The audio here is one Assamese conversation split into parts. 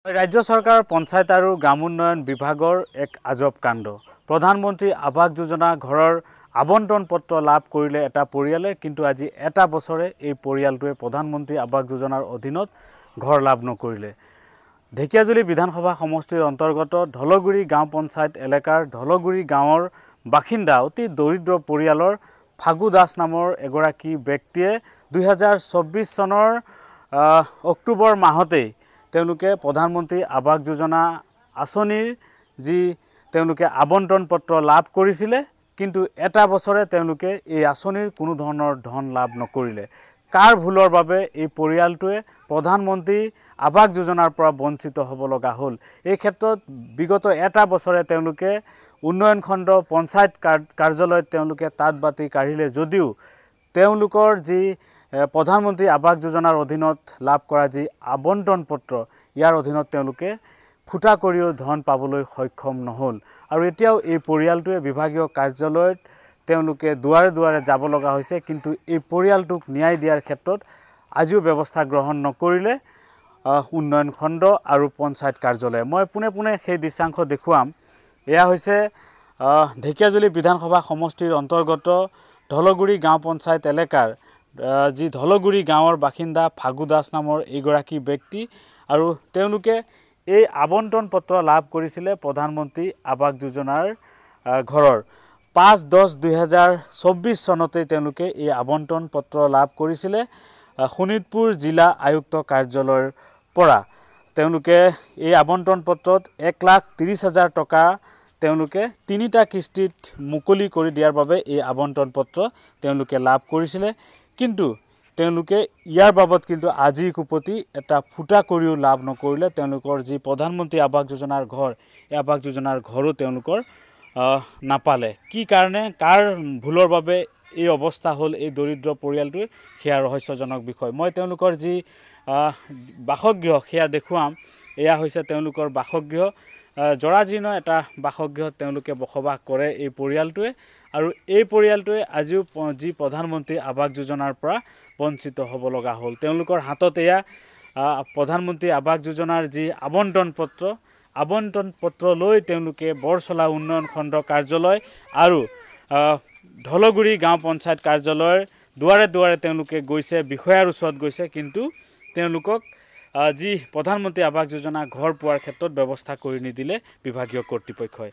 राज्य सरकार पंचायत और ग्राम उन्नयन विभागर एक आजब कांड। प्रधानमंत्री आवास योजना घर आबंटन पत्र लाभ करिले एटा परियाले किन्तु आज एटा बछरे এই পৰিয়ালটোৱে प्रधानमंत्री आवास योजनार अधीनत घर लाभ नकरिले। ढेकियाजुली विधानसभा समष्टिर अंतर्गत ढलगुरी गाँव पंचायत एलेकार ढलगुरी गाँवर बासिंदा अति दरिद्र परियालर फागु दास नाমৰ एगराकी व्यक्तिये 2024 सनर अक्टोबर माहते प्रधानमंत्री आवास योजना आँचनिर जी आबंटन पत्र लाभ करिছিলে किन्तु एटा बछरे এই आँचनिर कोनो धৰণৰ धन लाभ नकरिले। कार भूलर बारे এই परियालटोৱে प्रधानमंत्री आवास योजनार পৰা वंचित हब लगा हल। এই ক্ষেত্ৰত विगत एटा बछरे उन्नयन खंड पंचायत कार्यालय ताँत बाती काढ़िले যদিও তেওঁলোকৰ जी प्रधानमंत्री आवास योजनार अधीनत लाभ करा जी आबंटन पत्र यार अधीनत फुटा करिও धन पाবলৈ सक्षम নহল। और एतियाও এই পৰিয়ালটোৱে विभागीय कार्यालय दुआरे दुआरे যাব লগা হৈছে किन्तु এই পৰিয়ালটোক न्याय दियार क्षेत्रत आजिও व्यवस्था ग्रहण नकरिले उन्नयन खंड और पंचायत कार्यालय। मैं पुने पुने সেই দৃশ্যাংশ দেখুৱাম। এয়া হৈছে ঢেকিয়াজুলি विधानसभा समष्टिर अंतर्गत ढलगुरी गाँव पंचायत एलेकार जी ढलगुरी गाँवर बासिंदा फागु दास नाমৰ एगराकी व्यक्ति और এই आबंटन पत्र लाभ करिছিলে प्रधानमंत्री आवास योजनार घरर 5-10-2024 सनते এই आबंटन पत्र लाभ करिছিলে शोणितपुर जिला आयुक्त कार्यालयर পৰা। এই आबंटन पत्रत 1,30,000 टका তিনিটা কিস্তিত মুকলি কৰি দিয়াৰ বাবে এই आबंटन पत्र लाभ करिছিলে किन्तु ইয়াৰ बाबत किन्तु আজি कुपति एटा फुटा करिও लाभ नकरिले। जी प्रधानमंत्री आवास योजनार घर आवास योजनार घरो नापाले। कि कारणे कार भूलर बारे এই अवस्था हल এই दरिद्र परियालटोৱে सेया रहस्यजनक विषय। मैं जी बासगृह सेया देखुৱাম। एया হৈছে তেওঁলোকৰ बासगृह जराजीर्ण एटा बासगृह बसबास करे এই परियालटोৱে और এই परियालटोৱে आजिও जी प्रधानमंत्री आवास योजनार পৰা वंचित हब लगा हल। তেওঁলোকৰ हातत एया प्रधानमंत्री आवास योजनार जी आबंटन पत्र লৈ बरसला उन्नयन खंड कार्यालय और ढलगुरी गाँव पंचायत कार्यालयर दुआरे दुआरे গৈছে বিষয়াৰ ওচৰত গৈছে किन्तु जी प्रधानमंत्री आवास योजना घर पोৱাৰ क्षेत्रत व्यवस्था কৰি নিদিলে विभागीय কৰ্তৃপক্ষই।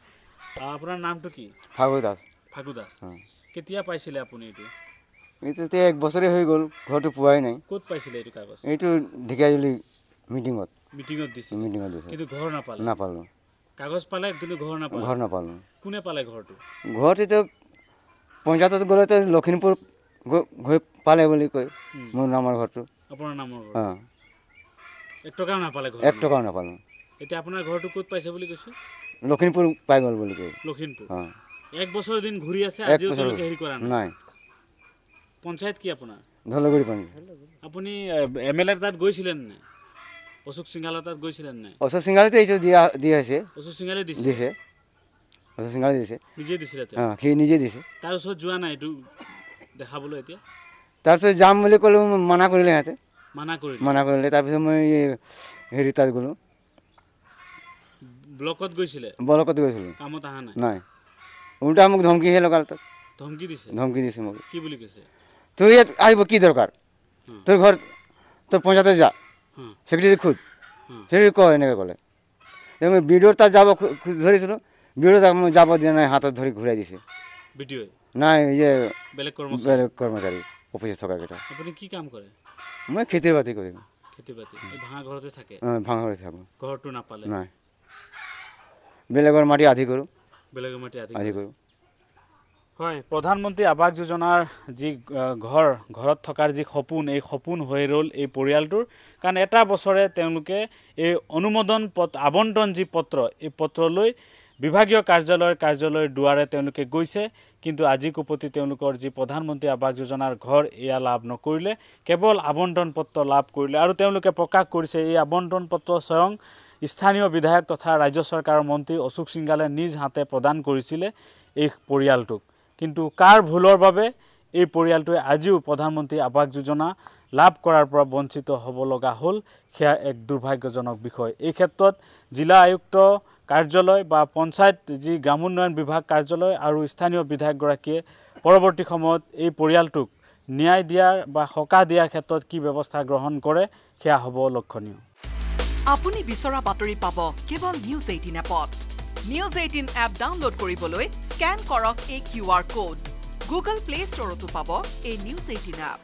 আপোনাৰ নামটো কি? फागु दास। फागु दास। কেতিয়া পাইছিলে আপুনি এটো? এটো এক বছৰে হৈ গল, ঘৰটো পোৱাই নাই। ক'ত পাইছিলে এটো কাগজ? এটো ঢেকিয়াজুলি মিটিংত দিছিল। কিন্তু ঘৰ নাপালে। নাপালো। কাগজ পালে কিন্তু ঘৰ নাপালে। ঘৰ নাপালো। কোনে পালে ঘৰটো? ঘৰটো পঞ্চায়তত গলে তো লখিমপুৰ গৈ পালে বুলি কয়। মোৰ নামৰ ঘৰটো। আপোনাৰ নামৰ ঘৰ? হ্যাঁ। 1 টকাও নাপালে ঘৰ? 1 টকাও নাপালো। এতিয়া আপোনাৰ ঘৰটো ক'ত পাইছে বুলি কৈছে? লখিমপুৰ পাই গল বুলি কয়। লখিমপুৰ? হ্যাঁ। 1 বছৰ দিন ঘূৰি আছে আজিও তেওঁলোকে হেৰি কৰা নাই? নাই। পঞ্চায়ত কি আপোনাৰ? ঢলগুৰি পঞ্চায়ত। আপুনি এমএলএ তাত গৈছিলেন না? অশোক সিংহালৰ তাত গৈছিলেন না? অশোক সিংহালতে এইটো দিয়া আছে। অশোক সিংহালে দিছে? অশোক সিংহালে দিছে। নিজে দিছিলে? হ্যাঁ, সি নিজে দিছে। তাৰ ওচৰত যোৱা নাই এইটো দেখাবলৈ এতিয়া? তাৰপিছত যাম বুলি ক'লো, মানা কৰিলে সিহঁতে। মানা কৰিলে তাৰপিছত মই হেৰি তাত গ'লো। ব্লকত গৈছিলে? ব্লকত গৈছিলোঁ। কামত অহা নাই? নাই, উল্টা মোক ধমকিহে লগাল। তাত ধমকি দিছে? ধমকি দিছে মোক। কি বুলি কৈছে? তুই ইয়াত আহিব কি দৰকাৰ? তোৰ ঘৰ তোৰ পঞ্চায়তত যা, সেক্ৰেটাৰী খোজ, সেক্ৰেটাৰী কয় এনেকৈ ক'লে। মই বিডিঅ'ৰ তাত যাব ধৰিছিলোঁ, বিডিঅ' তাত মই যাব দিয়া নাই, হাতত ধৰি ঘূৰাই দিছে। বিডিঅ' নাই, বেলেগ কৰ্মচাৰী অফিচত থকা কেইটা। আপুনি কি কাম কৰে? মই খেতি বাতি কৰিম। খেতি বাতি? ভাঙা ঘৰতে থাকে? ভাঙা ঘৰতে থাকোঁ। ঘৰটো নাপালে? নাই, বেলেগৰ মাটি আধি কৰোঁ। বেলেগৰ মাটি আধি কৰোঁ। হয়, प्रधानमंत्री आवास योजनार जी घरत थकार जी सपोन এই सपोन হৈ ৰল এই পৰিয়ালটোৰ। কাৰণ এটা বছৰে এই অনুমোদন আবণ্টন जी पत्र এই पत्र লৈ विभागीय कार्यालयर दुआरे গৈছে কিন্তু আজি কুপতি जी प्रधानमंत्री आवास योजनार घर एया लाभ नकरिले, केवल आबंटन पत्र लाभ करिले। और प्रकाश करिছে এই आबंटन पत्र स्वयं স্থানীয় বিধায়ক तथा राज्य सरकार मंत्री अशोक सिंघाले निज हाते प्रदान करिছিলে এই পৰিয়ালটোক। किन्तु कार भूलर बारे এই পৰিয়ালটোৱে আজিও प्रधानमंत्री आवास योजना লাভ কৰাৰ পৰা বঞ্চিত হ'ব লগা হ'ল সেয়া এক দুৰ্ভাগ্যজনক বিষয়। এই ক্ষেত্ৰত জিলা আয়ুক্ত কাৰ্যালয় বা পঞ্চায়ত যি গ্ৰামোন্নয়ন বিভাগ কাৰ্যালয় আৰু স্থানীয় বিধায়কগৰাকীয়ে পৰৱৰ্তী সময়ত এই পৰিয়ালটোক ন্যায় দিয়াৰ বা সকাহ দিয়াৰ ক্ষেত্ৰত কি ব্যৱস্থা গ্ৰহণ কৰে সেয়া হ'ব লক্ষণীয়। আপুনি বিচৰা বাতৰি পাব কেৱল নিউজ 18 এপত। নিউজ 18 এপ ডাউনলোড কৰিবলৈ স্কেন কৰক এই QR কোড। গুগল প্লে ষ্টৰতো পাব এই নিউজ 18 এপ।